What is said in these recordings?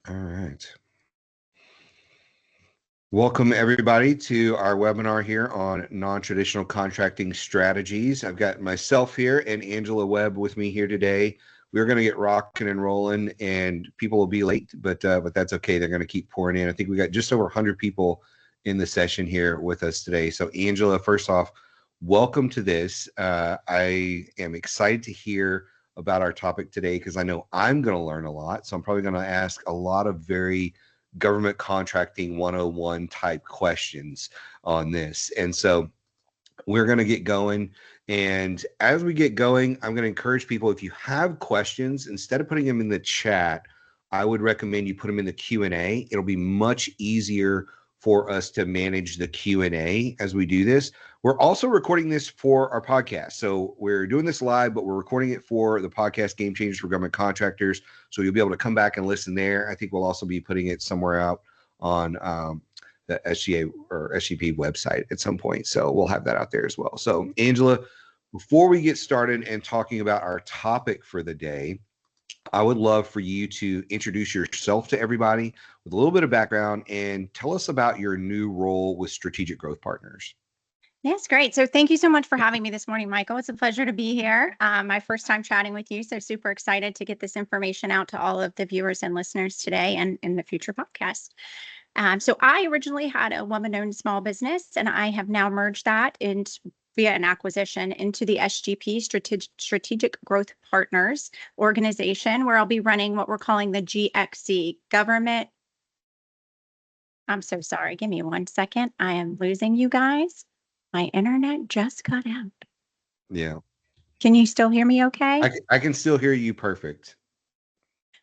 All right. Welcome everybody to our webinar here on non-traditional contracting strategies. I've got myself here and Angela Webb with me here today. We're going to get rocking and rolling, and people will be late, but that's okay. They're going to keep pouring in. I think we got just over 100 people in the session here with us today. So Angela, first off, welcome to this. I am excited to hear about our topic today because I know I'm going to learn a lot. So I'm probably going to ask a lot of very government contracting 101 type questions on this. And so we're going to get going. And as we get going, I'm going to encourage people, if you have questions, instead of putting them in the chat, I would recommend you put them in the Q&A. It'll be much easier for us to manage the Q&A as we do this. We're also recording this for our podcast. So we're doing this live, but we're recording it for the podcast Game Changers for Government Contractors. So you'll be able to come back and listen there. I think we'll also be putting it somewhere out on the SGA or SGP website at some point. So we'll have that out there as well. So Angela, before we get started and talking about our topic for the day, I would love for you to introduce yourself to everybody with a little bit of background and tell us about your new role with Strategic Growth Partners. Yes, great. So thank you so much for having me this morning, Michael. It's a pleasure to be here. My first time chatting with you, so super excited to get this information out to all of the viewers and listeners today and in the future podcast. So I originally had a woman-owned small business, and I have now merged that via an acquisition into the SGP, Strategic Growth Partners organization, where I'll be running what we're calling the GXC, Government. I'm so sorry. Give me 1 second. I am losing you guys. My internet just cut out. Yeah. Can you still hear me okay? I can still hear you perfect.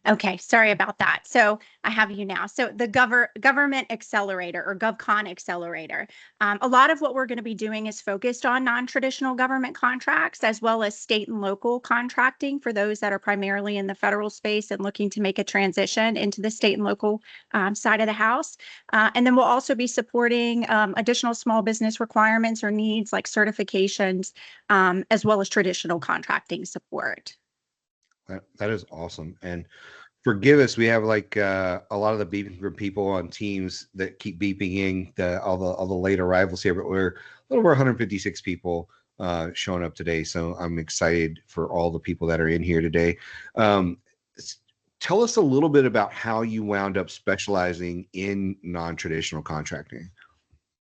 Okay, sorry about that. So I have you now. So the Government Accelerator or GovCon Accelerator. A lot of what we're going to be doing is focused on non-traditional government contracts as well as state and local contracting for those that are primarily in the federal space and looking to make a transition into the state and local side of the house. And then we'll also be supporting additional small business requirements or needs like certifications as well as traditional contracting support. That is awesome. And forgive us, we have like a lot of the beeping from people on Teams that keep beeping in all the late arrivals here, but we're a little over 156 people showing up today. So I'm excited for all the people that are in here today. Tell us a little bit about how you wound up specializing in non-traditional contracting.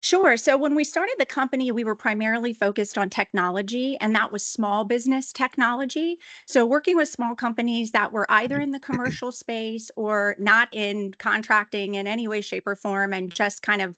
Sure. So when we started the company, we were primarily focused on technology, and that was small business technology. So working with small companies that were either in the commercial space or not in contracting in any way, shape, or form, and just kind of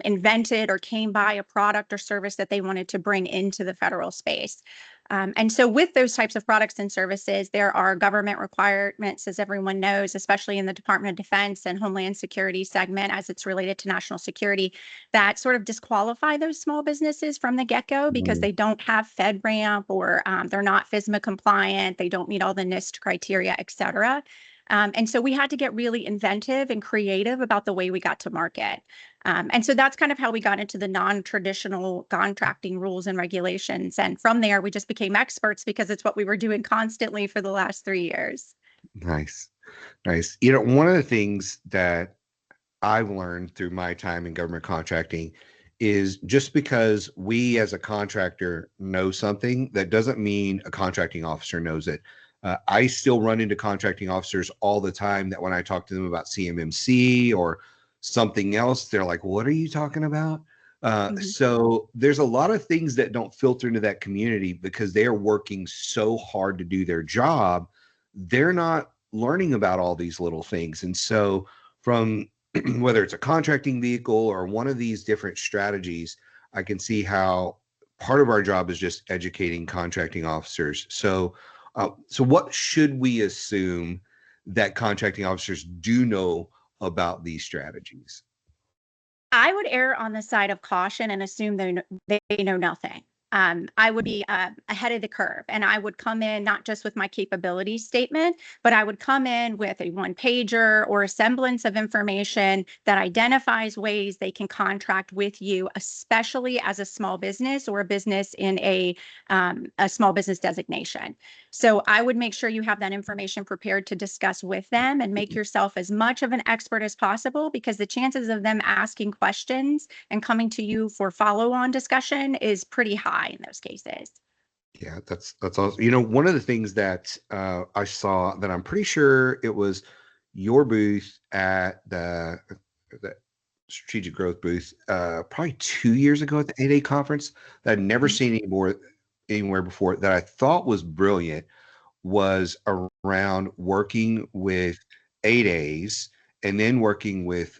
invented or came by a product or service that they wanted to bring into the federal space. And so with those types of products and services, there are government requirements, as everyone knows, especially in the Department of Defense and Homeland Security segment as it's related to national security, that sort of disqualify those small businesses from the get-go because they don't have FedRAMP or they're not FSMA compliant, they don't meet all the NIST criteria, et cetera. And so we had to get really inventive and creative about the way we got to market. And so that's kind of how we got into the non-traditional contracting rules and regulations. And from there, we just became experts because it's what we were doing constantly for the last 3 years. Nice. Nice. You know, one of the things that I've learned through my time in government contracting is just because we as a contractor know something, that doesn't mean a contracting officer knows it. I still run into contracting officers all the time that when I talk to them about CMMC or something else, they're like, what are you talking about? So there's a lot of things that don't filter into that community because they're working so hard to do their job. They're not learning about all these little things. And so from whether it's a contracting vehicle or one of these different strategies, I can see how part of our job is just educating contracting officers. So what should we assume that contracting officers do know about these strategies? I would err on the side of caution and assume they know nothing. I would be ahead of the curve, and I would come in not just with my capability statement, but I would come in with a one pager or a semblance of information that identifies ways they can contract with you, especially as a small business or a business in a small business designation. So I would make sure you have that information prepared to discuss with them and make yourself as much of an expert as possible, because the chances of them asking questions and coming to you for follow-on discussion is pretty high in those cases. Yeah, that's awesome. You know, one of the things that I saw that I'm pretty sure it was your booth at the strategic growth booth probably 2 years ago at the 8A conference that I'd never seen anywhere before that I thought was brilliant was around working with 8As and then working with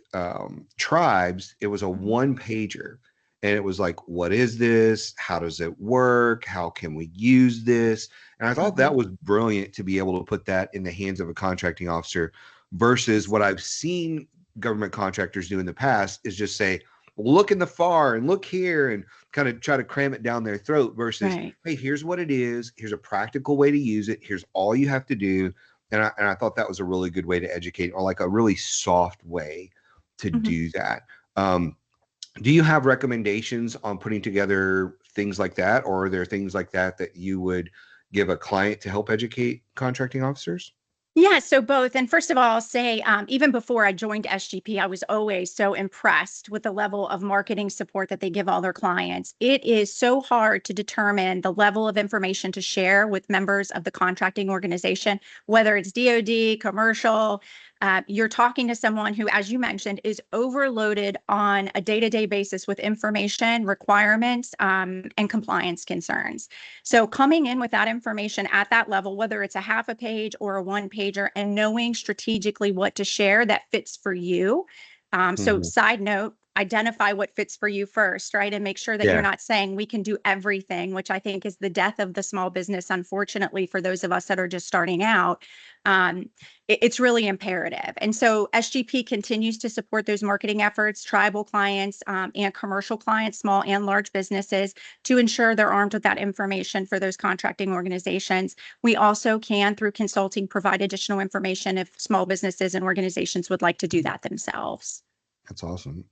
tribes. It was a one pager. And it was like, what is this? How does it work? How can we use this? And I thought that was brilliant to be able to put that in the hands of a contracting officer versus what I've seen government contractors do in the past is just say, look in the FAR and look here and kind of try to cram it down their throat versus, Right. hey, here's what it is. Here's a practical way to use it. Here's all you have to do. And I thought that was a really good way to educate, or like a really soft way to do that. Do you have recommendations on putting together things like that, or are there things like that that you would give a client to help educate contracting officers? Yeah, so both. And first of all, I'll say, even before I joined SGP, I was always so impressed with the level of marketing support that they give all their clients. It is so hard to determine the level of information to share with members of the contracting organization, whether it's DoD, commercial. You're talking to someone who, as you mentioned, is overloaded on a day-to-day basis with information, requirements, and compliance concerns. So coming in with that information at that level, whether it's a half a page or a one pager, and knowing strategically what to share that fits for you. So side note, identify what fits for you first, right? And make sure that you're Yeah, not saying we can do everything, which I think is the death of the small business, unfortunately, for those of us that are just starting out. It's really imperative. And so SGP continues to support those marketing efforts, tribal clients and commercial clients, small and large businesses, to ensure they're armed with that information for those contracting organizations. We also can, through consulting, provide additional information if small businesses and organizations would like to do that themselves. that's awesome.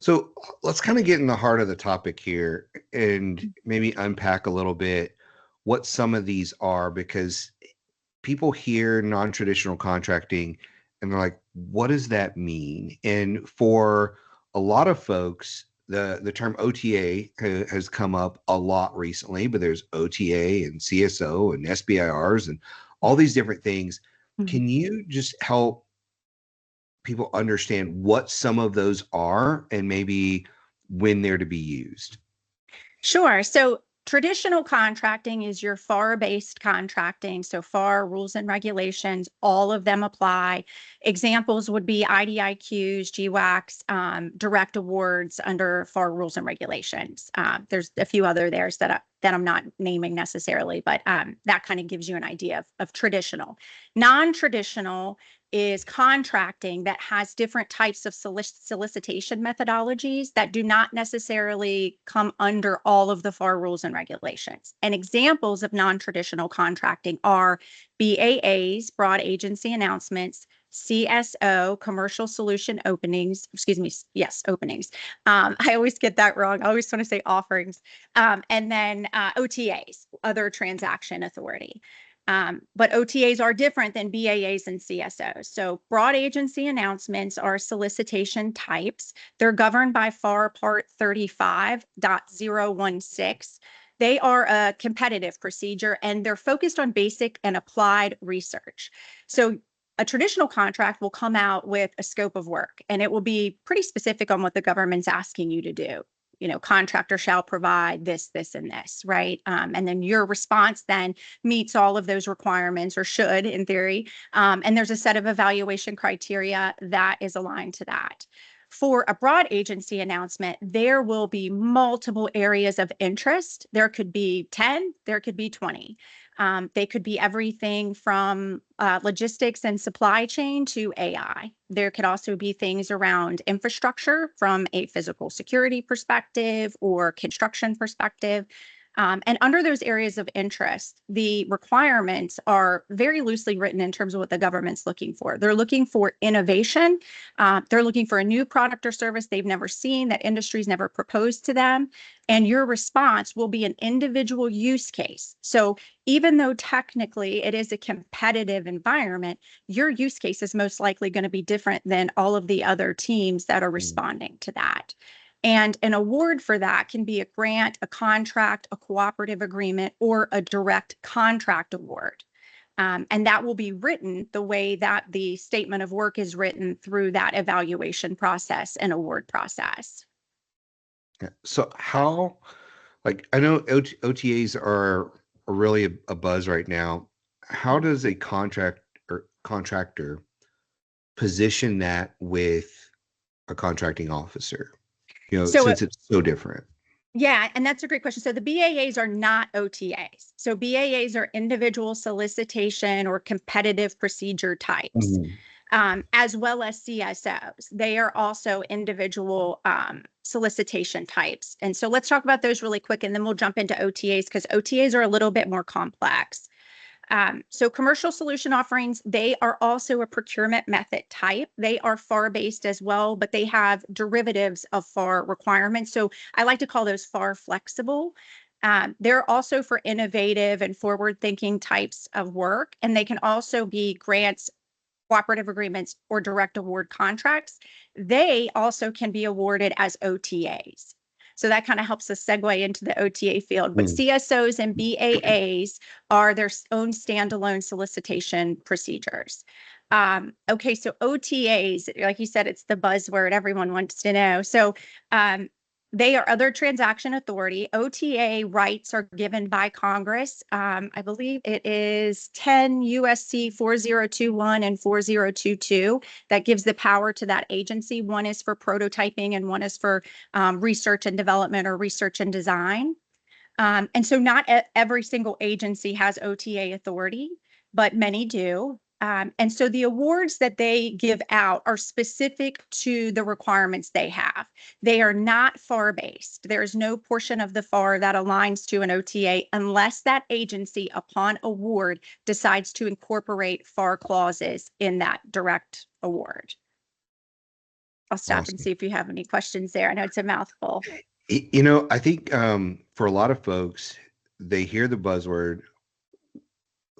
So let's kind of get in the heart of the topic here and maybe unpack a little bit what some of these are, because people hear non-traditional contracting and they're like, what does that mean? And for a lot of folks, the term OTA has come up a lot recently, but there's OTA and CSO and SBIRs and all these different things. Mhm. Can you just help people understand what some of those are and maybe when they're to be used? Sure. So traditional contracting is your FAR-based contracting. So FAR rules and regulations, all of them apply. Examples would be IDIQs, GWACs, direct awards under FAR rules and regulations. There's a few other there that I'm not naming necessarily, but that kind of gives you an idea of traditional. Non-traditional is contracting that has different types of solicitation methodologies that do not necessarily come under all of the FAR rules and regulations. And examples of non-traditional contracting are BAAs, broad agency announcements, CSO, commercial solution openings, excuse me, yes, openings. I always get that wrong. I always want to say offerings. And then OTAs, other transaction authority. But OTAs are different than BAAs and CSOs. So broad agency announcements are solicitation types. They're governed by FAR Part 35.016. They are a competitive procedure, and they're focused on basic and applied research. So a traditional contract will come out with a scope of work, and it will be pretty specific on what the government's asking you to do. Contractor shall provide this, this, and this, right? And then your response then meets all of those requirements, or should in theory. And there's a set of evaluation criteria that is aligned to that. For a broad agency announcement, there will be multiple areas of interest. There could be 10, there could be 20. They could be everything from logistics and supply chain to AI. There could also be things around infrastructure from a physical security perspective or construction perspective. And under those areas of interest, the requirements are very loosely written in terms of what the government's looking for. They're looking for innovation. They're looking for a new product or service they've never seen, that industry's never proposed to them. And your response will be an individual use case. So even though technically it is a competitive environment, your use case is most likely going to be different than all of the other teams that are responding to that. And an award for that can be a grant, a contract, a cooperative agreement, or a direct contract award. And that will be written the way that the statement of work is written through that evaluation process and award process. Yeah. So how, like, I know OTAs are really a buzz right now. How does a contractor position that with a contracting officer? Since it's so different. Yeah, and that's a great question. So the BAAs are not OTAs. So BAAs are individual solicitation or competitive procedure types, as well as CSOs. They are also individual solicitation types. And so let's talk about those really quick, and then we'll jump into OTAs because OTAs are a little bit more complex. So commercial solution offerings, they are also a procurement method type. They are FAR-based as well, but they have derivatives of FAR requirements. So I like to call those FAR flexible. They're also for innovative and forward-thinking types of work, and they can also be grants, cooperative agreements, or direct award contracts. They also can be awarded as OTAs. So that kind of helps us segue into the OTA field. But CSOs and BAAs are their own standalone solicitation procedures. Okay, so OTAs, like you said, it's the buzzword everyone wants to know. So they are other transaction authority. OTA rights are given by Congress. I believe it is 10 USC 4021 and 4022 that gives the power to that agency. One is for prototyping and one is for research and development or research and design. And so not every single agency has OTA authority, but many do. And so the awards that they give out are specific to the requirements they have. They are not FAR-based. There is no portion of the FAR that aligns to an OTA unless that agency, upon award, decides to incorporate FAR clauses in that direct award. I'll stop and see if you have any questions there. I know it's a mouthful. I think for a lot of folks, they hear the buzzword.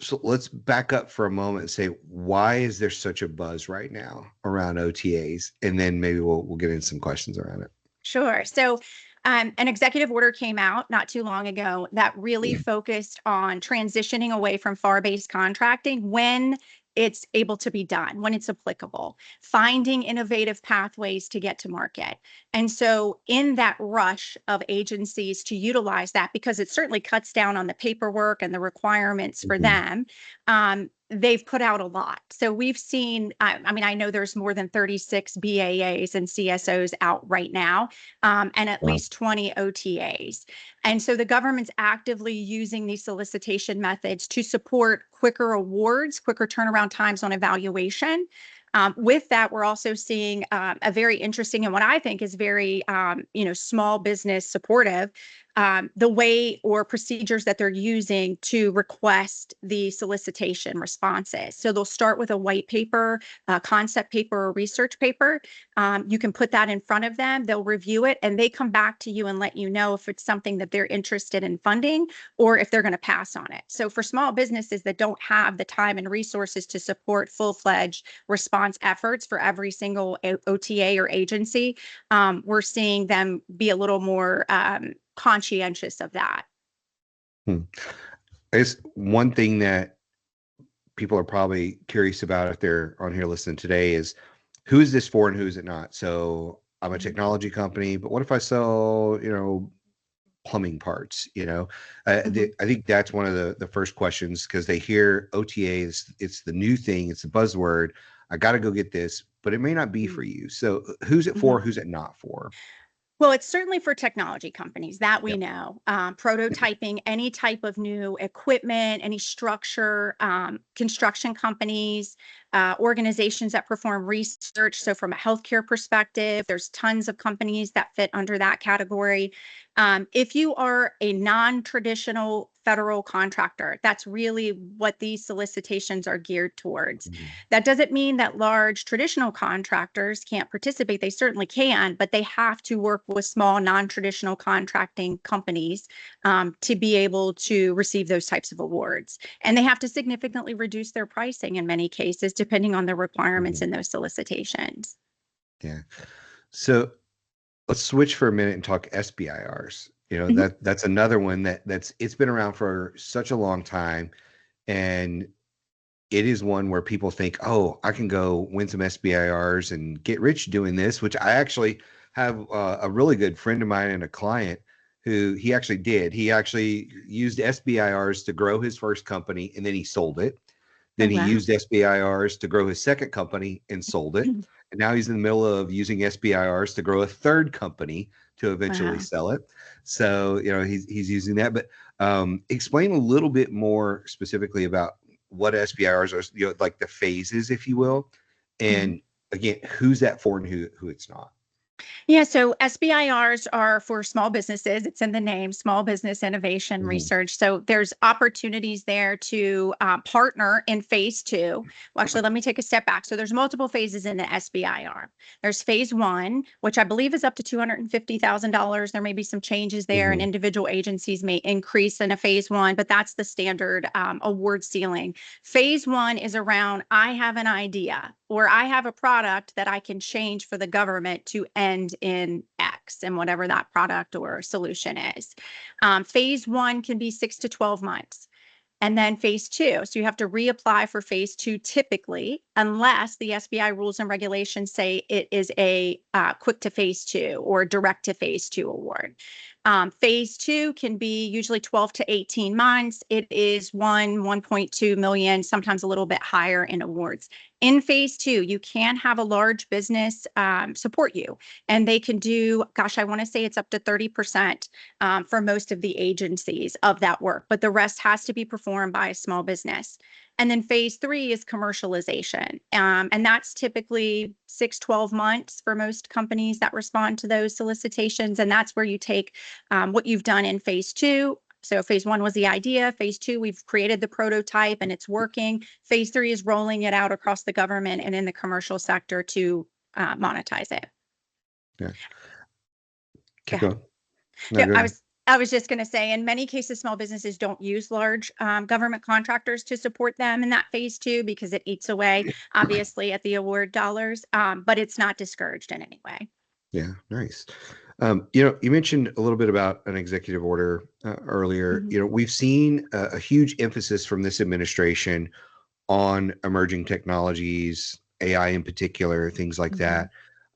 So let's back up for a moment and say, why is there such a buzz right now around OTAs? And then maybe we'll get into some questions around it. Sure. So an executive order came out not too long ago that really focused on transitioning away from FAR-based contracting when it's able to be done, when it's applicable, finding innovative pathways to get to market. And so in that rush of agencies to utilize that, because it certainly cuts down on the paperwork and the requirements for them, they've put out a lot. So we've seen, I know there's more than 36 BAAs and CSOs out right now, and at least 20 OTAs. And so the government's actively using these solicitation methods to support quicker awards, quicker turnaround times on evaluation. With that, we're also seeing a very interesting and what I think is very, small business supportive, the way or procedures that they're using to request the solicitation responses. So they'll start with a white paper, concept paper, or research paper. You can put that in front of them. They'll review it and they come back to you and let you know if it's something that they're interested in funding or if they're going to pass on it. So for small businesses that don't have the time and resources to support full-fledged response efforts for every single OTA or agency, we're seeing them be a little more conscientious of that. It's one thing that people are probably curious about if they're on here listening today is who is this for and who is it not? So I'm a technology company, but what if I sell, plumbing parts? I think that's one of the first questions because they hear OTA it's the new thing, it's the buzzword. I got to go get this, but it may not be for you. So who's it for? Who's it not for? Well, it's certainly for technology companies that we Yep. know. Prototyping any type of new equipment, any structure, construction companies, organizations that perform research. So, from a healthcare perspective, there's tons of companies that fit under that category. If you are a non traditional federal contractor, that's really what these solicitations are geared towards. Mhm. That doesn't mean that large traditional contractors can't participate. They certainly can, but they have to work with small non-traditional contracting companies to be able to receive those types of awards. And they have to significantly reduce their pricing in many cases, depending on the requirements Mhm. in those solicitations. Yeah. So let's switch for a minute and talk SBIRs. Mhm. That's another one that's it's been around for such a long time, and it is one where people think, oh, I can go win some SBIRs and get rich doing this, which I actually have a really good friend of mine and a client who he actually did. He actually used SBIRs to grow his first company and then he sold it. Oh, Then he wow. used SBIRs to grow his second company and sold it. And now he's in the middle of using SBIRs to grow a third company to eventually Wow. sell it. So, he's using that. But explain a little bit more specifically about what SBIRs are, like the phases, if you will. Mhm. And again, who's that for and who it's not. Yeah, so SBIRs are for small businesses. It's in the name, Small Business Innovation Mhm. Research. So there's opportunities there to partner in phase two. Well, actually, let me take a step back. So there's multiple phases in the SBIR. There's phase one, which I believe is up to $250,000. There may be some changes there, and Mhm. individual agencies may increase in a phase one, but that's the standard award ceiling. Phase one is around, I have an idea or I have a product that I can change for the government to end in X and whatever that product or solution is. Phase one can be 6 to 12 months. And then phase two. So you have to reapply for phase two typically, unless the SBI rules and regulations say it is a quick to phase two or direct to phase two award. Phase two can be usually 12 to 18 months. It is 1.2 million, sometimes a little bit higher in awards. In phase two, you can have a large business support you, and they can do, gosh, I want to say it's up to 30% for most of the agencies of that work, but the rest has to be performed by a small business. And then phase three is commercialization. And that's typically 6 to 12 months for most companies that respond to those solicitations. And that's where you take what you've done in phase two. So phase one was the idea. Phase two, we've created the prototype and it's working. Phase three is rolling it out across the government and in the commercial sector to monetize it. Yeah. Go Keep ahead. going. No, No, go ahead. I was just going to say, in many cases, small businesses don't use large government contractors to support them in that phase two because it eats away, obviously, at the award dollars, but it's not discouraged in any way. Yeah, nice. You mentioned a little bit about an executive order earlier. Mhm. We've seen a huge emphasis from this administration on emerging technologies, AI in particular, things like Mhm. that.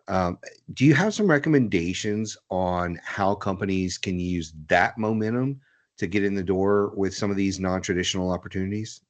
Um, do you have some recommendations on how companies can use that momentum to get in the door with some of these non-traditional opportunities?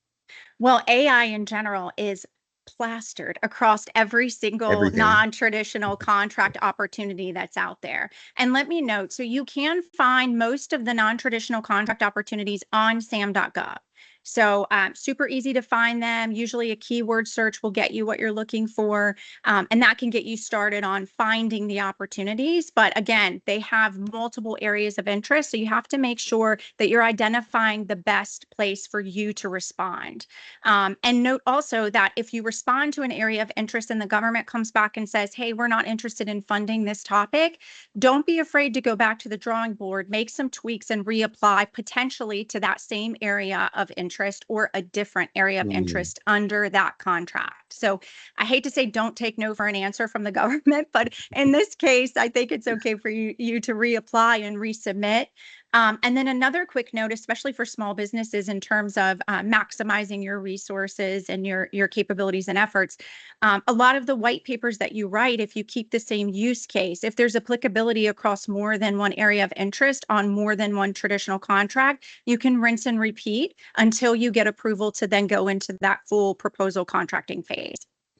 Well, AI in general is plastered across every single Everything. non-traditional contract opportunity that's out there. And let me note, so you can find most of the non-traditional contract opportunities on SAM.gov. So super easy to find them. Usually a keyword search will get you what you're looking for. And that can get you started on finding the opportunities. But again, they have multiple areas of interest. So you have to make sure that you're identifying the best place for you to respond. And note also that if you respond to an area of interest and the government comes back and says, hey, we're not interested in funding this topic, don't be afraid to go back to the drawing board, make some tweaks and reapply potentially to that same area of interest or a different area of Mm. interest under that contract. So I hate to say don't take no for an answer from the government, but in this case, I think it's okay for you to reapply and resubmit. And then another quick note, especially for small businesses in terms of maximizing your resources and your capabilities and efforts. A lot of the white papers that you write, if you keep the same use case, if there's applicability across more than one area of interest on more than one traditional contract, you can rinse and repeat until you get approval to then go into that full proposal contracting phase.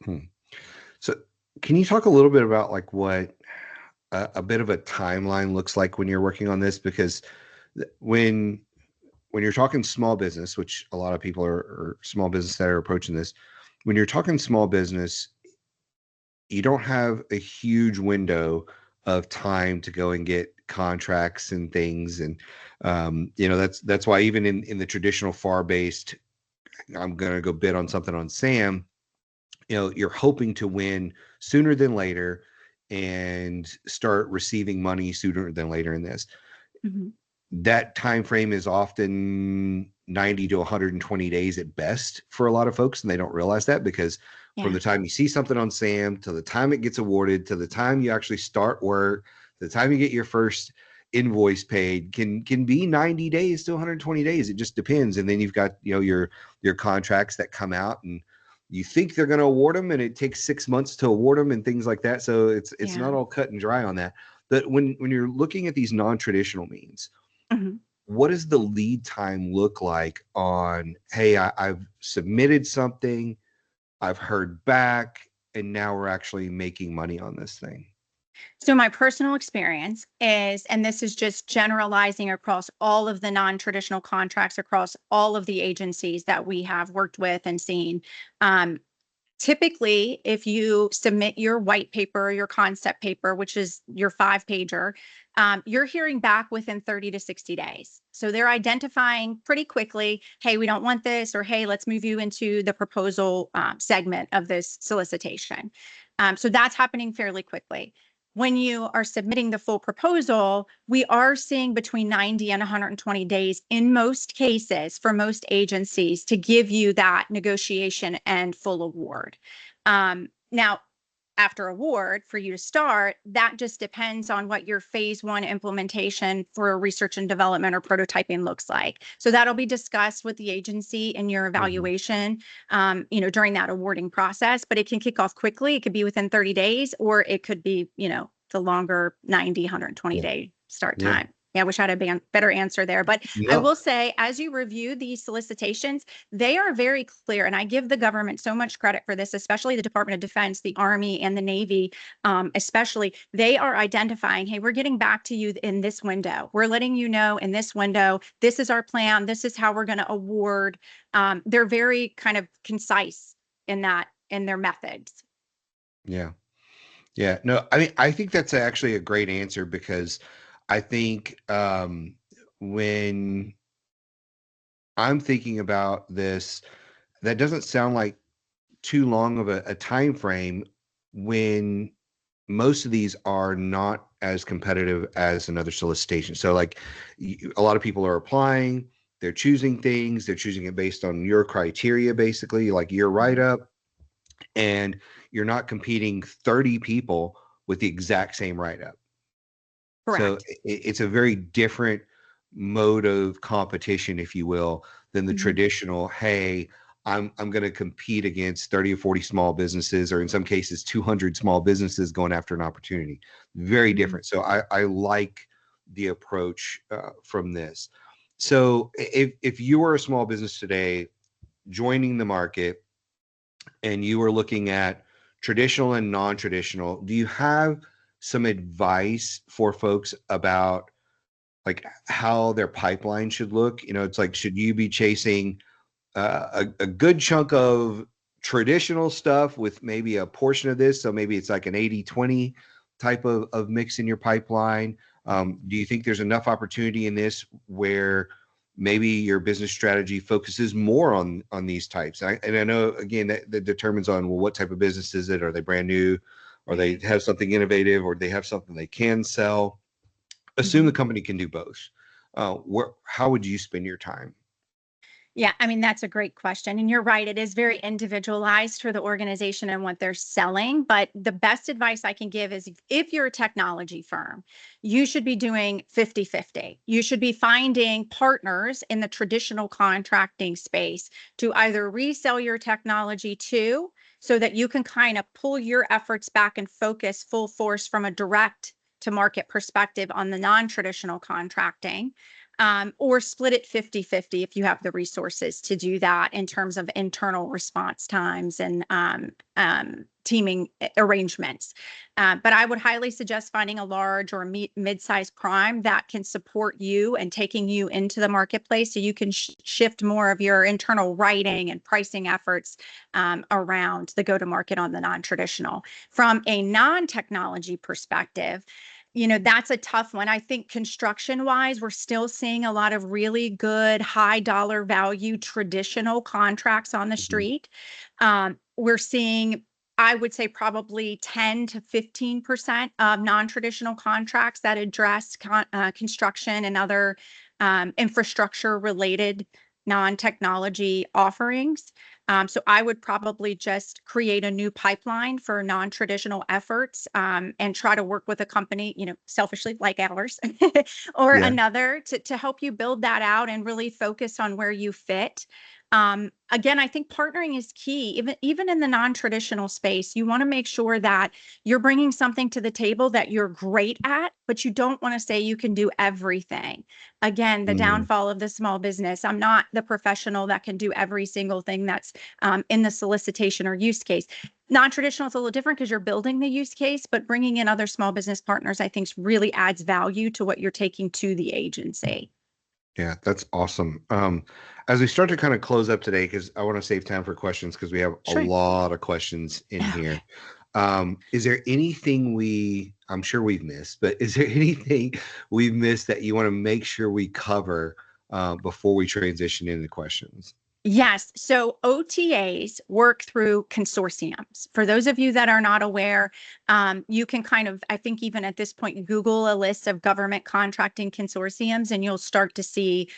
Hmm. So can you talk a little bit about like what a bit of a timeline looks like when you're working on this, because when you're talking small business, which a lot of people are small business that are approaching this, when you're talking small business, you don't have a huge window of time to go and get contracts and things. And, that's why even in the traditional FAR-based, I'm going to go bid on something on SAM, you're hoping to win sooner than later and start receiving money sooner than later in this. Mm-hmm. That time frame is often 90 to 120 days at best for a lot of folks, and they don't realize that, because from the time you see something on SAM to the time it gets awarded to the time you actually start work, to the time you get your first invoice paid can be 90 days to 120 days. It just depends. And then you've got your contracts that come out, and you think they're going to award them, and it takes 6 months to award them and things like that. So it's not all cut and dry on that. But when you're looking at these non-traditional means, mm-hmm. what does the lead time look like on, hey, I've submitted something, I've heard back, and now we're actually making money on this thing? So my personal experience is, and this is just generalizing across all of the non-traditional contracts across all of the agencies that we have worked with and seen. Typically, if you submit your white paper, your concept paper, which is your 5-pager, you're hearing back within 30 to 60 days. So they're identifying pretty quickly, hey, we don't want this, or hey, let's move you into the proposal segment of this solicitation. So that's happening fairly quickly. When you are submitting the full proposal, we are seeing between 90 and 120 days in most cases for most agencies to give you that negotiation and full award. Now, after award for you to start, that just depends on what your phase 1 implementation for research and development or prototyping looks like. So that'll be discussed with the agency in your evaluation, during that awarding process, but it can kick off quickly. It could be within 30 days, or it could be, the longer 90, 120 day start time. Yeah, I wish I had a better answer there. But I will say, as you review these solicitations, they are very clear. And I give the government so much credit for this, especially the Department of Defense, the Army, and the Navy, especially. They are identifying, hey, we're getting back to you in this window. We're letting you know in this window, this is our plan. This is how we're going to award. They're very kind of concise in their methods. Yeah. Yeah. No, I mean, I think that's actually a great answer, because I think when I'm thinking about this, that doesn't sound like too long of a time frame, when most of these are not as competitive as another solicitation. So like a lot of people are applying, they're choosing things, they're choosing it based on your criteria, basically like your write-up, and you're not competing 30 people with the exact same write-up. Correct. So it's a very different mode of competition, if you will, than the traditional, hey, I'm going to compete against 30 or 40 small businesses, or in some cases 200 small businesses going after an opportunity. Very different. So I like the approach from this. So if you were a small business today joining the market, and you were looking at traditional and non-traditional, do you have some advice for folks about like how their pipeline should look? It's like, should you be chasing a good chunk of traditional stuff with maybe a portion of this? So maybe it's like an 80-20 type of mix in your pipeline. Do you think there's enough opportunity in this where maybe your business strategy focuses more on these types? And I know, again, that determines on, well, what type of business is it? Are they brand new? Or they have something innovative, or they have something they can sell? Assume the company can do both. How would you spend your time? Yeah, I mean, that's a great question. And you're right, it is very individualized for the organization and what they're selling. But the best advice I can give is, if you're a technology firm, you should be doing 50-50. You should be finding partners in the traditional contracting space to either resell your technology to, so that you can kind of pull your efforts back and focus full force from a direct to market perspective on the non-traditional contracting. or split it 50-50 if you have the resources to do that in terms of internal response times and teaming arrangements. But I would highly suggest finding a large or mid-sized prime that can support you and taking you into the marketplace so you can shift more of your internal writing and pricing efforts around the go-to-market on the non-traditional. From a non-technology perspective, that's a tough one. I think construction wise, we're still seeing a lot of really good high dollar value traditional contracts on the street. We're seeing, I would say, probably 10 to 15% of non-traditional contracts that address construction and other infrastructure related non-technology offerings. So I would probably just create a new pipeline for non-traditional efforts and try to work with a company, selfishly like ours or another to help you build that out and really focus on where you fit. Again, I think partnering is key. Even in the non-traditional space, you want to make sure that you're bringing something to the table that you're great at, but you don't want to say you can do everything. Again, the downfall of the small business. I'm not the professional that can do every single thing that's in the solicitation or use case. Non-traditional is a little different because you're building the use case, but bringing in other small business partners, I think, really adds value to what you're taking to the agency. Yeah, that's awesome. As we start to kind of close up today, because I want to save time for questions because we have a lot of questions in here. Is there anything I'm sure we've missed, but is there anything we've missed that you want to make sure we cover before we transition into questions? Yes. So OTAs work through consortiums. For those of you that are not aware, you can I think even at this point, Google a list of government contracting consortiums, and you'll start to see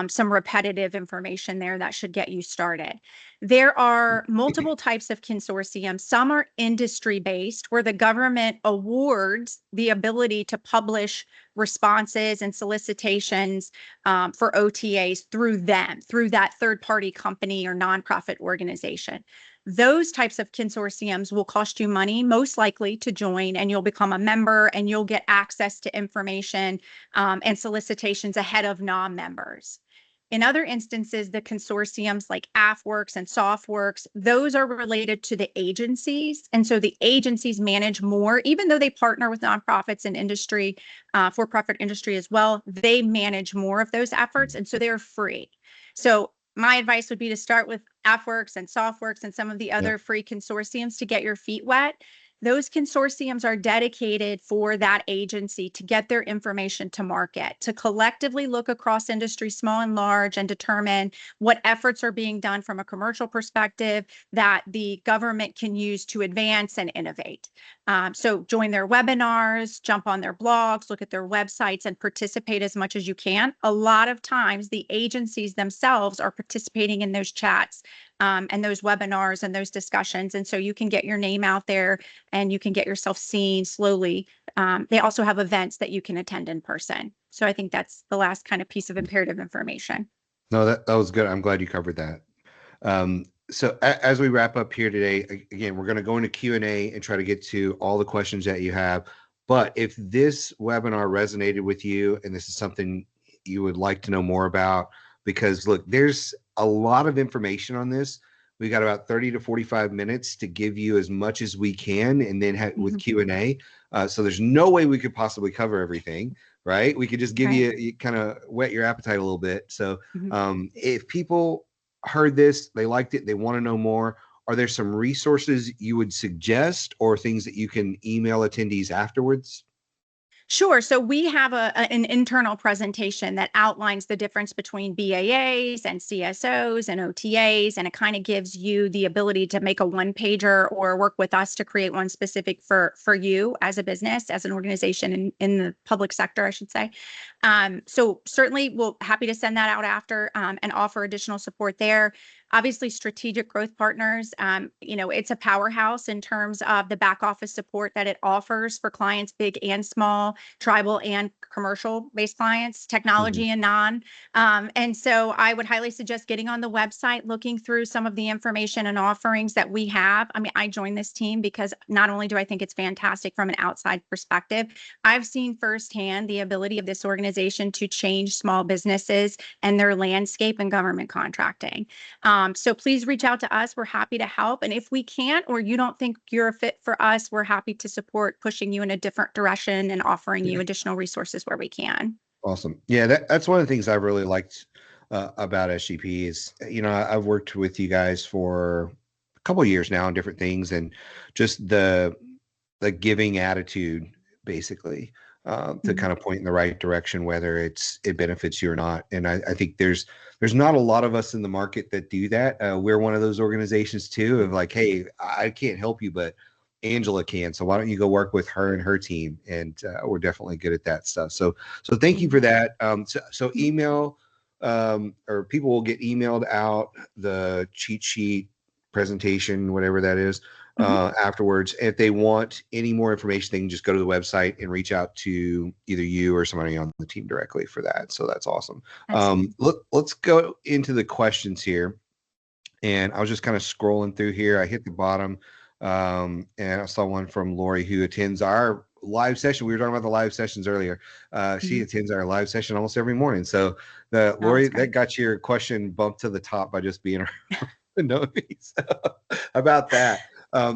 some repetitive information there that should get you started. There are multiple types of consortiums. Some are industry-based, where the government awards the ability to publish responses and solicitations for OTAs through that third-party company or nonprofit organization. Those types of consortiums will cost you money, most likely, to join, and you'll become a member and you'll get access to information and solicitations ahead of non-members. In other instances, the consortiums like AFWERX and SOFWERX, those are related to the agencies. And so the agencies manage more, even though they partner with nonprofits and industry, for-profit industry as well, they manage more of those efforts. And so they're free. So my advice would be to start with AFWERX and SOFWERX and some of the other free consortiums to get your feet wet. Those consortiums are dedicated for that agency to get their information to market, to collectively look across industry, small and large, and determine what efforts are being done from a commercial perspective that the government can use to advance and innovate. So join their webinars, jump on their blogs, look at their websites, and participate as much as you can. A lot of times, the agencies themselves are participating in those chats and those webinars and those discussions. And so you can get your name out there and you can get yourself seen slowly. They also have events that you can attend in person. So I think that's the last kind of piece of imperative information. No, that was good. I'm glad you covered that. So as we wrap up here today, again, we're going to go into Q&A and try to get to all the questions that you have. But if this webinar resonated with you and this is something you would like to know more about, because look, there's a lot of information on this. We got about 30 to 45 minutes to give you as much as we can, and then with Q&A. So there's no way we could possibly cover everything, right? We could just give you kind of whet your appetite a little bit. So if people heard this, they liked it, they want to know more, are there some resources you would suggest or things that you can email attendees afterwards? Sure. So we have an internal presentation that outlines the difference between BAAs and CSOs and OTAs, and it kind of gives you the ability to make a one-pager or work with us to create one specific for you as a business, as an organization in the public sector, I should say. So certainly we'll happy to send that out after and offer additional support there. Obviously, Strategic Growth Partners, it's a powerhouse in terms of the back office support that it offers for clients, big and small, tribal and commercial based clients, technology and non. And so I would highly suggest getting on the website, looking through some of the information and offerings that we have. I mean, I joined this team because not only do I think it's fantastic from an outside perspective, I've seen firsthand the ability of this organization to change small businesses and their landscape in government contracting. So please reach out to us. We're happy to help. And if we can't, or you don't think you're a fit for us, we're happy to support pushing you in a different direction and offering you additional resources where we can. Awesome. Yeah, that's one of the things I've really liked about SGP is, I've worked with you guys for a couple of years now on different things, and just the giving attitude, basically, to kind of point in the right direction, whether it benefits you or not. And I think there's not a lot of us in the market that do that. We're one of those organizations too, of like, hey, I can't help you, but Angela can. So why don't you go work with her and her team? And we're definitely good at that stuff. So thank you for that. So email, or people will get emailed out the cheat sheet presentation, whatever that is, afterwards. If they want any more information, they can just go to the website and reach out to either you or somebody on the team directly for that. So that's awesome. Let's go into the questions here. And I was just kind of scrolling through here. I hit the bottom. And I saw one from Lori, who attends our live session. We were talking about the live sessions earlier. She attends our live session almost every morning. So Lori, that got your question bumped to the top by just being about that.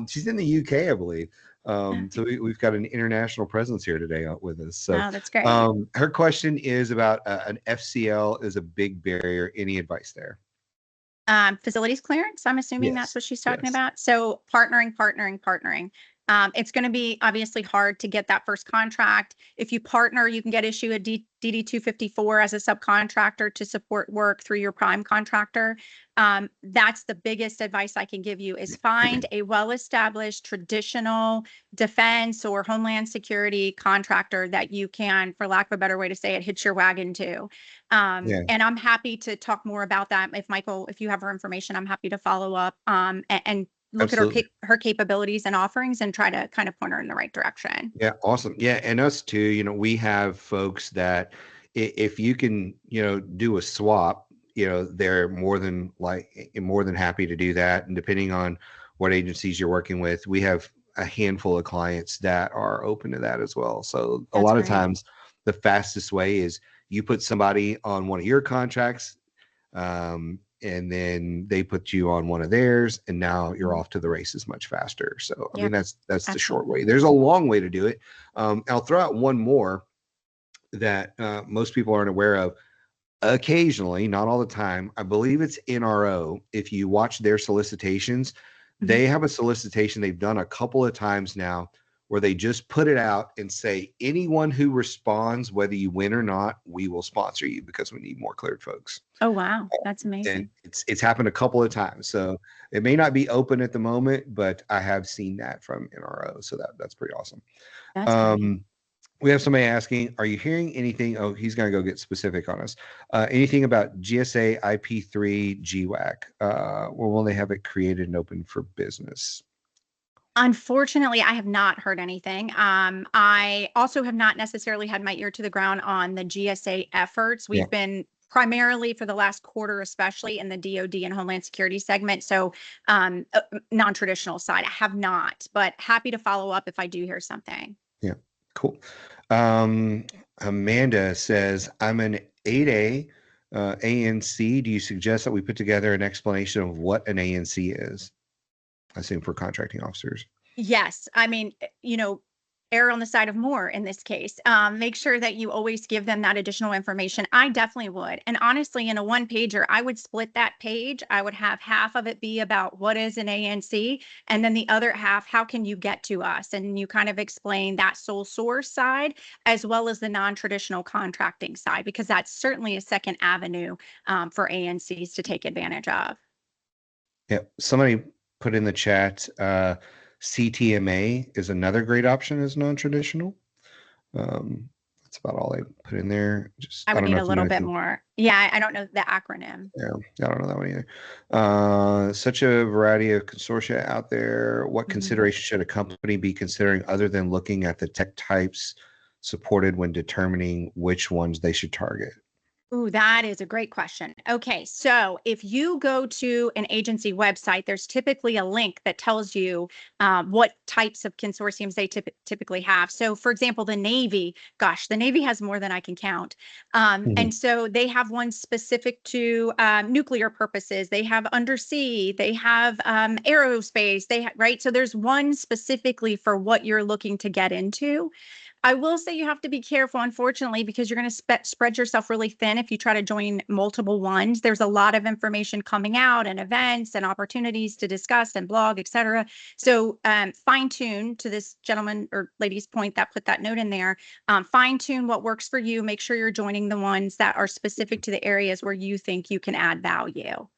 She's in the UK, I believe. So we've got an international presence here today with us. So that's great. Her question is about an FCL is a big barrier. Any advice there? Facilities clearance. I'm assuming that's what she's talking about. So partnering. It's going to be obviously hard to get that first contract. If you partner, you can get issued a DD 254 as a subcontractor to support work through your prime contractor. That's the biggest advice I can give you is find a well-established traditional defense or homeland security contractor that you can, for lack of a better way to say it, hitch your wagon to. And I'm happy to talk more about that. If you have her information, I'm happy to follow up and look at her capabilities and offerings and try to kind of point her in the right direction. Yeah, awesome. Yeah, and us too. We have folks that if you can, do a swap, they're more than happy to do that. And depending on what agencies you're working with, we have a handful of clients that are open to that as well. So a lot of times the fastest way is you put somebody on one of your contracts, and then they put you on one of theirs, and now you're off to the races much faster. So I mean, that's the short way. There's a long way to do it. I'll throw out one more that most people aren't aware of. Occasionally, not all the time, I believe it's NRO. If you watch their solicitations, they have a solicitation they've done a couple of times now where they just put it out and say, anyone who responds, whether you win or not, we will sponsor you because we need more cleared folks. Oh, wow. That's amazing. And it's happened a couple of times. So it may not be open at the moment, but I have seen that from NRO. So that's pretty awesome. That's great. We have somebody asking, are you hearing anything? Oh, he's going to go get specific on us. Anything about GSA IP3 GWAC? Or will they have it created and open for business? Unfortunately, I have not heard anything. I also have not necessarily had my ear to the ground on the GSA efforts. We've been primarily for the last quarter, especially in the DoD and Homeland Security segment. So non-traditional side, I have not, but happy to follow up if I do hear something. Yeah, cool. Amanda says, I'm an 8A ANC. Do you suggest that we put together an explanation of what an ANC is? I assume for contracting officers. Yes. I mean, err on the side of more in this case. Make sure that you always give them that additional information. I definitely would. And honestly, in a one pager, I would split that page. I would have half of it be about what is an ANC, and then the other half, how can you get to us? And you kind of explain that sole source side as well as the non-traditional contracting side, because that's certainly a second avenue for ANCs to take advantage of. Yeah. Somebody put in the chat, CTMA is another great option as non-traditional. That's about all I put in there. Just I I would don't know need a if you know little bit anything. more. Yeah, I don't know the acronym. Yeah, I don't know that one either. Such a variety of consortia out there. What Mhm. consideration should a company be considering other than looking at the tech types supported when determining which ones they should target? Ooh, that is a great question. Okay, so if you go to an agency website, there's typically a link that tells you what types of consortiums they typically have. So, for example, the Navy, gosh, the Navy has more than I can count. Mhm. And so they have one specific to nuclear purposes. They have undersea, they have aerospace, right? So there's one specifically for what you're looking to get into. I will say you have to be careful, unfortunately, because you're going to spread yourself really thin if you try to join multiple ones. There's a lot of information coming out and events and opportunities to discuss and blog, et cetera. So fine tune to this gentleman or lady's point that put that note in there. Fine tune what works for you. Make sure you're joining the ones that are specific to the areas where you think you can add value.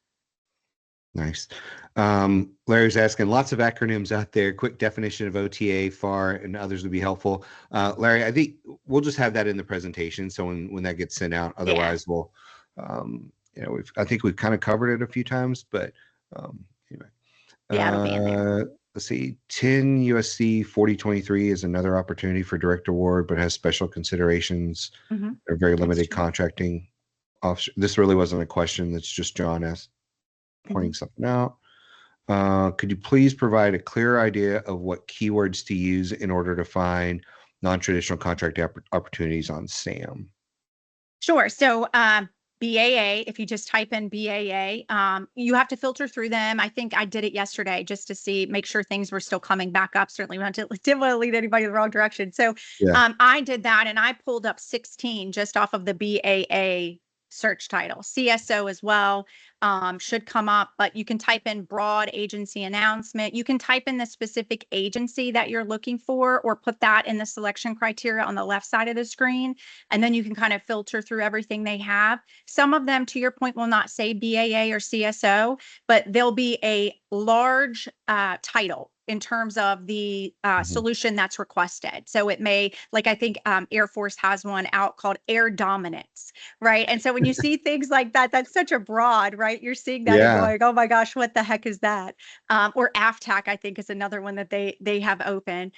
Nice. Larry's asking lots of acronyms out there. Quick definition of OTA, FAR, and others would be helpful. Larry, I think we'll just have that in the presentation. So when that gets sent out, Yeah. otherwise I think we've kind of covered it a few times, but anyway. Yeah, it'll be in there. Let's see. 10 USC 4023 is another opportunity for direct award, but has special considerations. Mm-hmm. Or very That's limited true. contracting officer. This really wasn't a question. That's just John asked, Mm-hmm. pointing something out. Could you please provide a clear idea of what keywords to use in order to find non-traditional contract opportunities on SAM? Sure. So BAA, if you just type in BAA, you have to filter through them. I think I did it yesterday just to see, make sure things were still coming back up. Certainly didn't want to lead anybody in the wrong direction. So Yeah. I did that and I pulled up 16 just off of the BAA search title. CSO as well should come up, but you can type in broad agency announcement. You can type in the specific agency that you're looking for or put that in the selection criteria on the left side of the screen. And then you can kind of filter through everything they have. Some of them, to your point, will not say BAA or CSO, but there'll be a large title in terms of the solution that's requested. So it may, like I think Air Force has one out called air dominance, right? And so when you see things like that, that's such a broad, right? You're seeing that and Yeah. going, oh my gosh, what the heck is that? Or AFTAC, I think, is another one that they have open.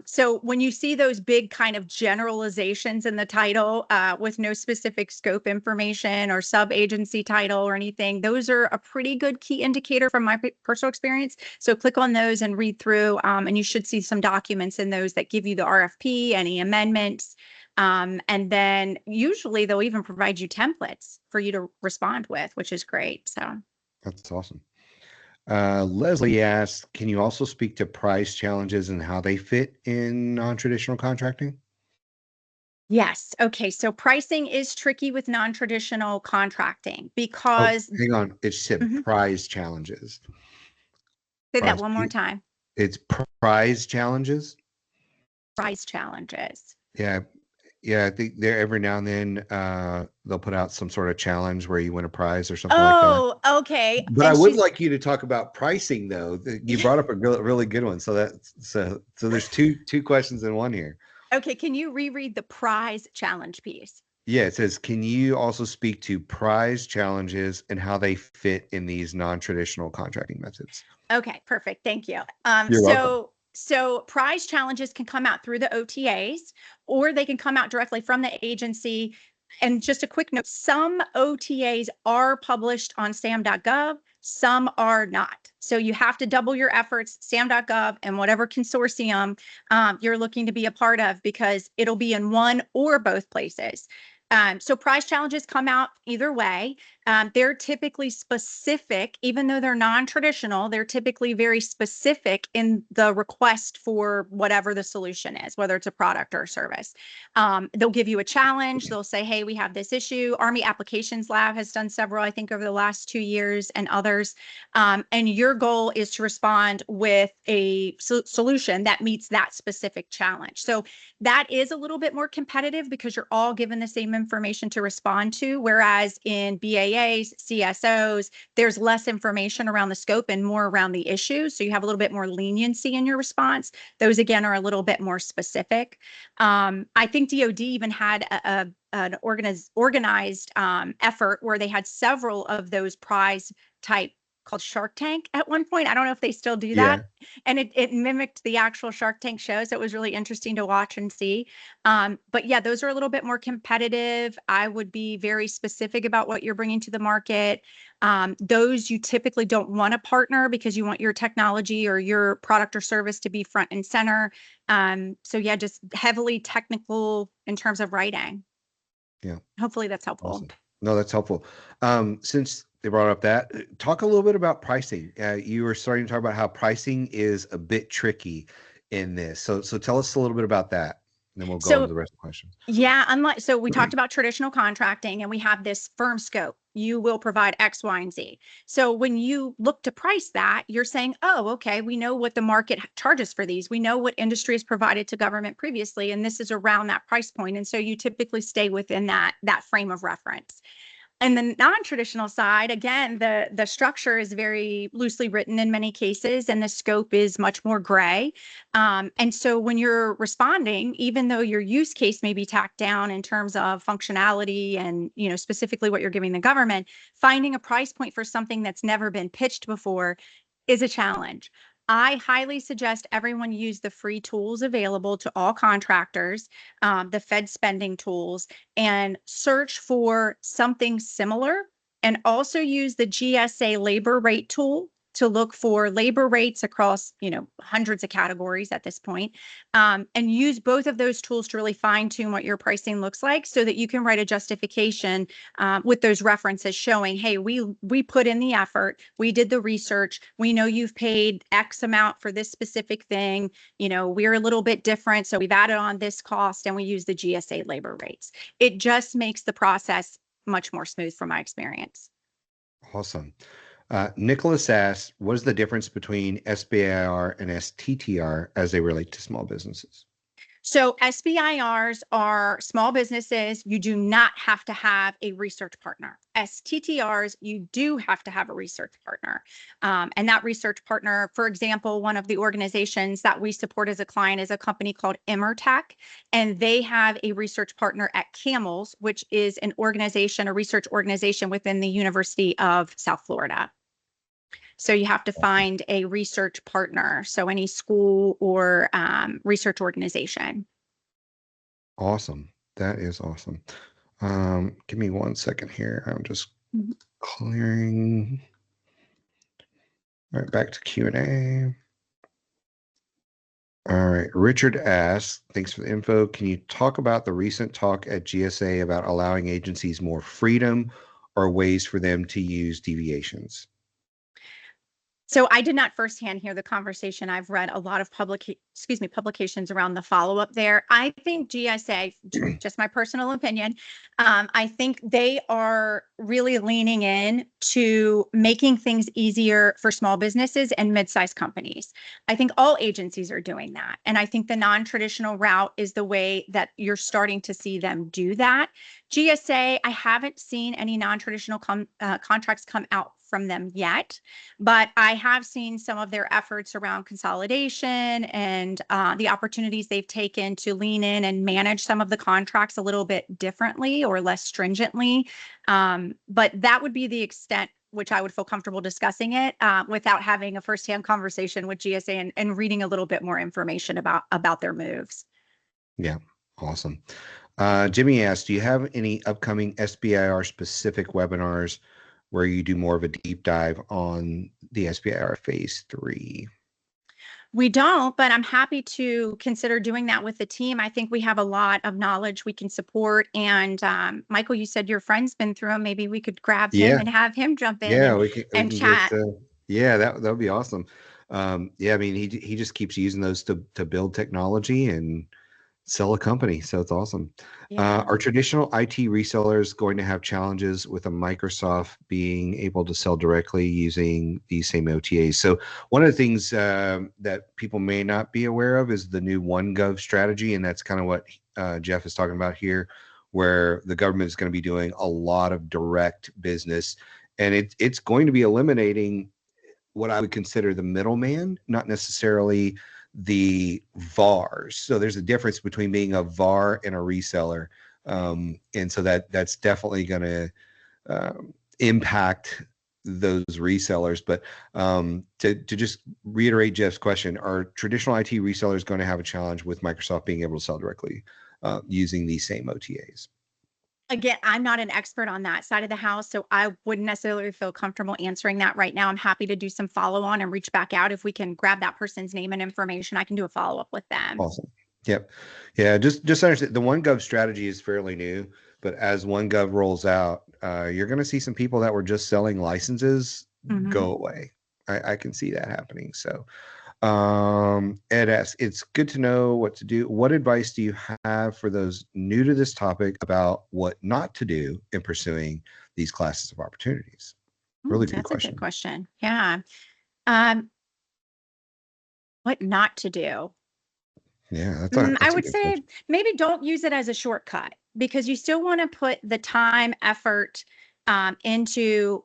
So when you see those big kind of generalizations in the title with no specific scope information or sub-agency title or anything, those are a pretty good key indicator from my personal experience. So click on those and read through, and you should see some documents in those that give you the RFP, any amendments. And then usually they'll even provide you templates for you to respond with, which is great. So That's awesome. Leslie asked, can you also speak to price challenges and how they fit in non-traditional contracting? yes. Okay. So pricing is tricky with non-traditional contracting Oh, because hang on. It said Mhm. prize challenges. Say that Prize. one more time. It's prize challenges. Price challenges. Yeah. Yeah. I think there every now and then they'll put out some sort of challenge where you win a prize or something like that. Oh, okay. But I And would she's like you to talk about pricing though. You brought up a really good one. So there's two questions in one here. okay. Can you reread the prize challenge piece? Yeah, it says, can you also speak to prize challenges and how they fit in these non-traditional contracting methods? Okay, perfect. Thank you. You're welcome. So prize challenges can come out through the OTAs, or they can come out directly from the agency. And just a quick note, some OTAs are published on SAM.gov, some are not. So you have to double your efforts, SAM.gov and whatever consortium you're looking to be a part of, because it'll be in one or both places. So prize challenges come out either way. They're typically specific, even though they're non-traditional, they're typically very specific in the request for whatever the solution is, whether it's a product or a service. They'll give you a challenge. They'll say, hey, we have this issue. Army Applications Lab has done several, I think, over the last 2 years and others. And your goal is to respond with a solution that meets that specific challenge. So that is a little bit more competitive because you're all given the same information to respond to. Whereas in BAA, BAAs, CSOs. There's less information around the scope and more around the issues. So you have a little bit more leniency in your response. Those, again, are a little bit more specific. I think DoD even had an organized effort where they had several of those prize type called Shark Tank at one point. I don't know if they still do Yeah. that. And it mimicked the actual Shark Tank show. So it was really interesting to watch and see. But yeah, those are a little bit more competitive. I would be very specific about what you're bringing to the market. Those you typically don't want to partner because you want your technology or your product or service to be front and center. So yeah, just heavily technical in terms of writing. Yeah. Hopefully that's helpful. Awesome. No, that's helpful. Since they brought up that, talk a little bit about pricing. You were starting to talk about how pricing is a bit tricky in this. So tell us a little bit about that, and then we'll go into the rest of the questions. Yeah, so we talked about traditional contracting, and we have this firm scope. You will provide X, Y, and Z. So when you look to price that, you're saying, oh, okay, we know what the market charges for these. We know what industry has provided to government previously, and this is around that price point. And so you typically stay within that frame of reference. And the non-traditional side, again, the structure is very loosely written in many cases, and the scope is much more gray. And so when you're responding, even though your use case may be tacked down in terms of functionality and, specifically what you're giving the government, finding a price point for something that's never been pitched before is a challenge. I highly suggest everyone use the free tools available to all contractors, the Fed spending tools, and search for something similar. And also use the GSA labor rate tool to look for labor rates across, hundreds of categories at this point. And use both of those tools to really fine tune what your pricing looks like so that you can write a justification with those references showing, hey, we put in the effort, we did the research, we know you've paid X amount for this specific thing, we're a little bit different, so we've added on this cost and we use the GSA labor rates. It just makes the process much more smooth from my experience. Awesome. Nicholas asks, what is the difference between SBIR and STTR as they relate to small businesses? So SBIRs are small businesses. You do not have to have a research partner. STTRs, you do have to have a research partner. And that research partner, for example, one of the organizations that we support as a client is a company called Emmertech, and they have a research partner at Camels, which is an organization, a research organization within the University of South Florida. So you have to find a research partner. So any school or research organization. Awesome. That is awesome. Give me 1 second here. I'm just clearing. All right, back to Q&A. All right. Richard asks, thanks for the info. Can you talk about the recent talk at GSA about allowing agencies more freedom or ways for them to use deviations? So I did not firsthand hear the conversation. I've read a lot of publications around the follow-up there. I think GSA, just my personal opinion, I think they are really leaning in to making things easier for small businesses and mid-sized companies. I think all agencies are doing that. And I think the non-traditional route is the way that you're starting to see them do that. GSA, I haven't seen any non-traditional contracts come out from them yet, but I have seen some of their efforts around consolidation and the opportunities they've taken to lean in and manage some of the contracts a little bit differently or less stringently. But that would be the extent which I would feel comfortable discussing it without having a firsthand conversation with GSA and reading a little bit more information about their moves. Yeah, awesome. Jimmy asked, do you have any upcoming SBIR specific webinars where you do more of a deep dive on the SBIR phase 3? We don't, but I'm happy to consider doing that with the team. I think we have a lot of knowledge we can support. And Michael, you said your friend's been through them. Maybe we could grab him and have him jump in and chat. That would be awesome. I mean, he just keeps using those to build technology and sell a company. So it's awesome. Yeah. Are traditional IT resellers going to have challenges with a Microsoft being able to sell directly using these same OTAs? So one of the things that people may not be aware of is the new OneGov strategy. And that's kind of what Jeff is talking about here, where the government is going to be doing a lot of direct business, and it's going to be eliminating what I would consider the middleman, not necessarily the VARs. So there's a difference between being a VAR and a reseller. And so that's definitely going to impact those resellers. But to just reiterate Jeff's question, are traditional IT resellers going to have a challenge with Microsoft being able to sell directly using these same OTAs? Again, I'm not an expert on that side of the house, so I wouldn't necessarily feel comfortable answering that right now. I'm happy to do some follow on and reach back out. If we can grab that person's name and information, I can do a follow up with them. Awesome. Yep. Yeah. Just understand the OneGov strategy is fairly new, but as OneGov rolls out, you're going to see some people that were just selling licenses go away. I can see that happening. So, Ed asks, it's good to know what to do. What advice do you have for those new to this topic about what not to do in pursuing these classes of opportunities? Really good question. That's a good question. Yeah. What not to do? Yeah, I would say maybe don't use it as a shortcut, because you still want to put the time, effort into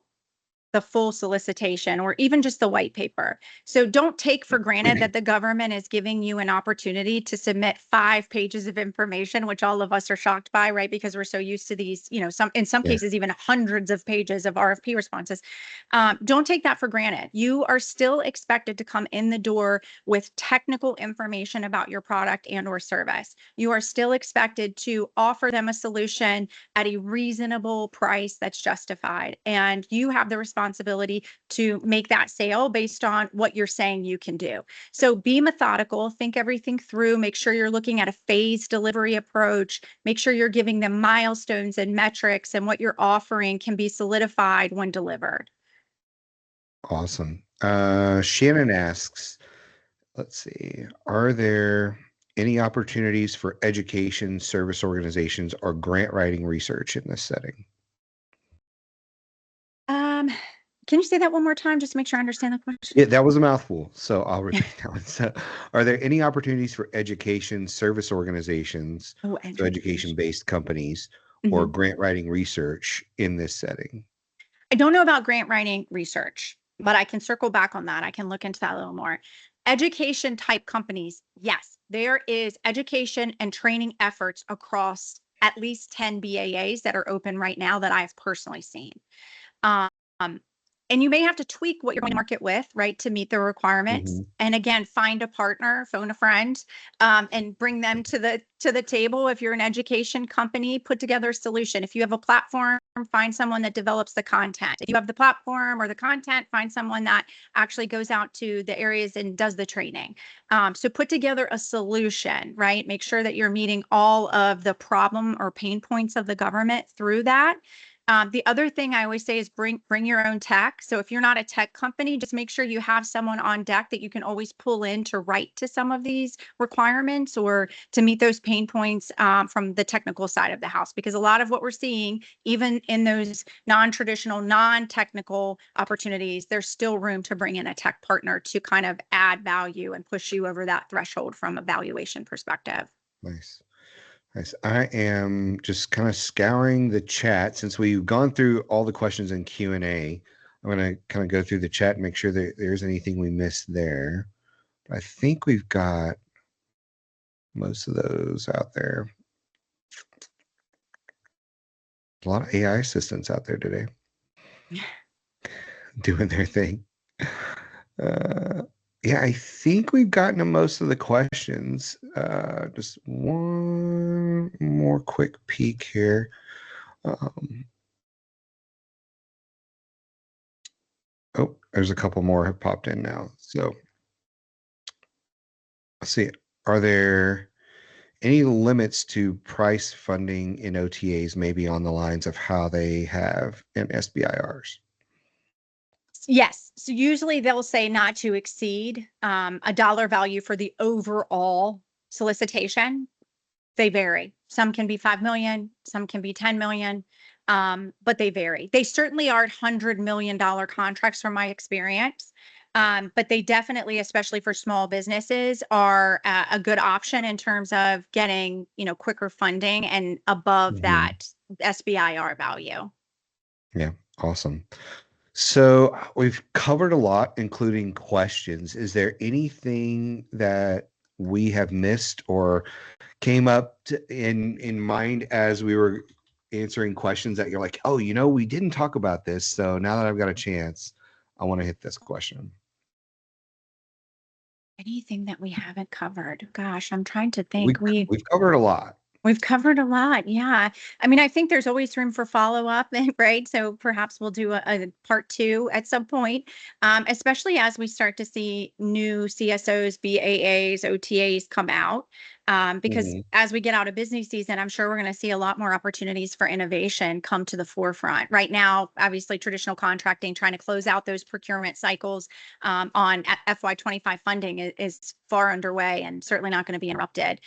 the full solicitation or even just the white paper. So don't take for granted that the government is giving you an opportunity to submit 5 pages of information, which all of us are shocked by, right? Because we're so used to these, in some cases, even hundreds of pages of RFP responses. Don't take that for granted. You are still expected to come in the door with technical information about your product and or service. You are still expected to offer them a solution at a reasonable price that's justified. And you have the responsibility to make that sale based on what you're saying you can do. So be methodical, think everything through, make sure you're looking at a phased delivery approach, make sure you're giving them milestones and metrics, and what you're offering can be solidified when delivered. Awesome. Shannon asks, let's see, are there any opportunities for education, service organizations, or grant writing research in this setting? Can you say that one more time just to make sure I understand the question? Yeah, that was a mouthful, so I'll repeat that one. So, are there any opportunities for education, service organizations, so education-based companies, or grant writing research in this setting? I don't know about grant writing research, but I can circle back on that. I can look into that a little more. Education type companies, yes, there is education and training efforts across at least 10 BAAs that are open right now that I've personally seen. Um, and you may have to tweak what you're going to market with, right, to meet the requirements. And again, find a partner, phone a friend, and bring them to the table. If you're an education company, put together a solution. If you have a platform, find someone that develops the content. If you have the platform or the content, find someone that actually goes out to the areas and does the training. So put together a solution, right? Make sure that you're meeting all of the problem or pain points of the government through that. The other thing I always say is bring your own tech. So if you're not a tech company, just make sure you have someone on deck that you can always pull in to write to some of these requirements or to meet those pain points from the technical side of the house. Because a lot of what we're seeing, even in those non-traditional, non-technical opportunities, there's still room to bring in a tech partner to kind of add value and push you over that threshold from a valuation perspective. Nice. Nice. I am just kind of scouring the chat since we've gone through all the questions in Q&A. I'm going to kind of go through the chat and make sure that there's anything we missed there. But I think we've got most of those out there. A lot of AI assistants out there today doing their thing. Yeah, I think we've gotten to most of the questions. Just one more quick peek here. Oh, there's a couple more have popped in now. So let's see. Are there any limits to price funding in OTAs, maybe on the lines of how they have in SBIRs? Yes. So usually they'll say not to exceed a dollar value for the overall solicitation. They vary. Some can be 5 million, some can be 10 million, but they vary. They certainly aren't $100 million contracts from my experience. But they definitely, especially for small businesses, are a good option in terms of getting, quicker funding and above Mhm. that SBIR value. Yeah, awesome. So we've covered a lot, including questions. Is there anything that we have missed or came up in mind as we were answering questions that you're like, oh, we didn't talk about this. So now that I've got a chance, I want to hit this question. Anything that we haven't covered? Gosh, I'm trying to We think. we've covered a lot. We've covered a lot. Yeah. I mean, I think there's always room for follow-up, right? So perhaps we'll do a part two at some point, especially as we start to see new CSOs, BAAs, OTAs come out. Because Mhm. as we get out of busy season, I'm sure we're going to see a lot more opportunities for innovation come to the forefront. Right now, obviously, traditional contracting, trying to close out those procurement cycles on FY25 funding is far underway and certainly not going to be interrupted.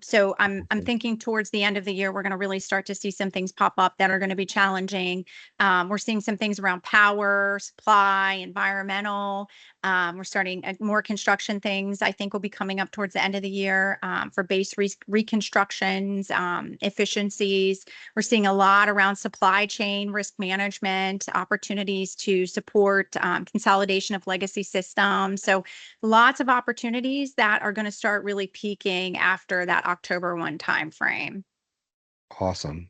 So I'm thinking towards the end of the year, we're going to really start to see some things pop up that are going to be challenging. We're seeing some things around power, supply, environmental. We're starting more construction things. I think will be coming up towards the end of the year for base reconstructions, efficiencies. We're seeing a lot around supply chain risk management, opportunities to support consolidation of legacy systems. So lots of opportunities that are going to start really peaking after that October 1 timeframe. Awesome.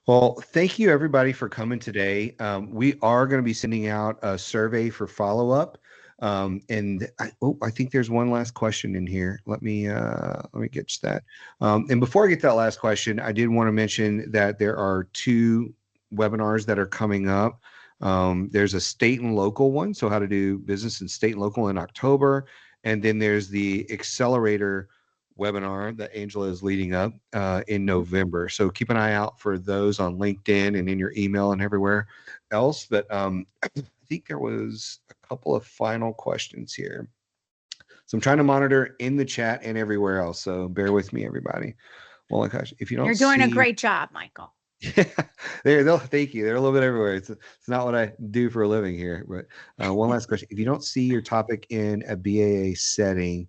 Well, thank you everybody for coming today. We are going to be sending out a survey for follow-up. I think there's one last question in here. Let me get to that. And before I get to that last question, I did want to mention that there are two webinars that are coming up. There's a state and local one, so how to do business in state and local in October, and then there's the accelerator webinar that Angela is leading up in November. So keep an eye out for those on LinkedIn and in your email and everywhere else. But I think there was a couple of final questions here. So I'm trying to monitor in the chat and everywhere else. So bear with me, everybody. Well, my gosh, if you don't You're doing a see, great job, Michael. yeah, thank you. They're a little bit everywhere. It's not what I do for a living here. But one last question: if you don't see your topic in a BAA setting,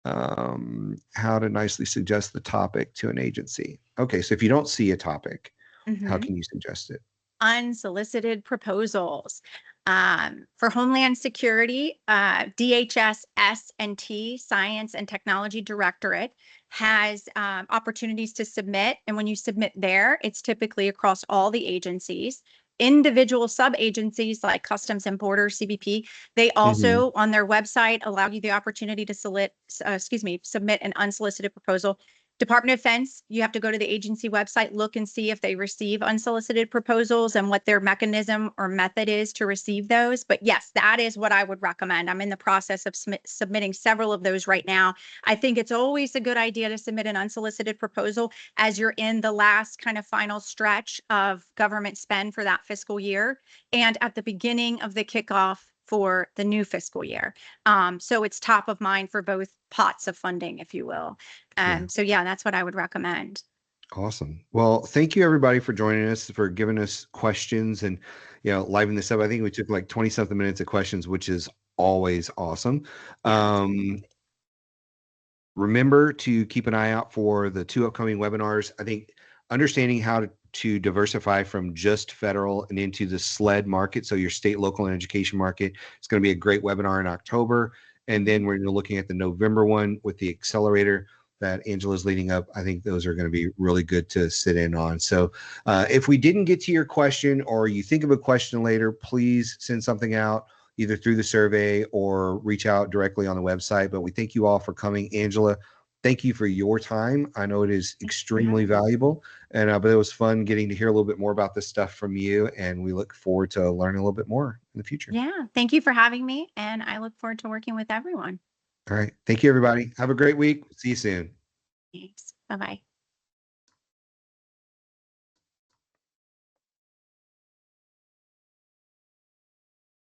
how to nicely suggest the topic to an agency. Okay, so if you don't see a topic, how Mhm. can you suggest it? Unsolicited proposals. For Homeland Security, DHS S&T, Science and Technology Directorate, has opportunities to submit. And when you submit there, it's typically across all the agencies. Individual sub-agencies like Customs and Borders, CBP, they Mhm. also on their website allow you the opportunity to submit an unsolicited proposal. Department of Defense, you have to go to the agency website, look and see if they receive unsolicited proposals and what their mechanism or method is to receive those. But yes, that is what I would recommend. I'm in the process of submitting several of those right now. I think it's always a good idea to submit an unsolicited proposal as you're in the last kind of final stretch of government spend for that fiscal year and at the beginning of the kickoff for the new fiscal year. So it's top of mind for both pots of funding, if you will. Yeah. So yeah, that's what I would recommend. Awesome. Well, thank you everybody for joining us, for giving us questions and livening this up. I think we took like 20 something minutes of questions, which is always awesome. Yeah. Remember to keep an eye out for the two upcoming webinars. I think understanding how to diversify from just federal and into the SLED market, so your state, local, and education market. It's going to be a great webinar in October. And then we're looking at the November one with the accelerator that Angela's leading up. I think those are going to be really good to sit in on. So if we didn't get to your question or you think of a question later, please send something out either through the survey or reach out directly on the website. But we thank you all for coming. Angela, thank you for your time. I know it is extremely valuable, and but it was fun getting to hear a little bit more about this stuff from you, and we look forward to learning a little bit more in the future. Yeah. Thank you for having me. And I look forward to working with everyone. All right. Thank you, everybody. Have a great week. See you soon. Thanks. Bye bye.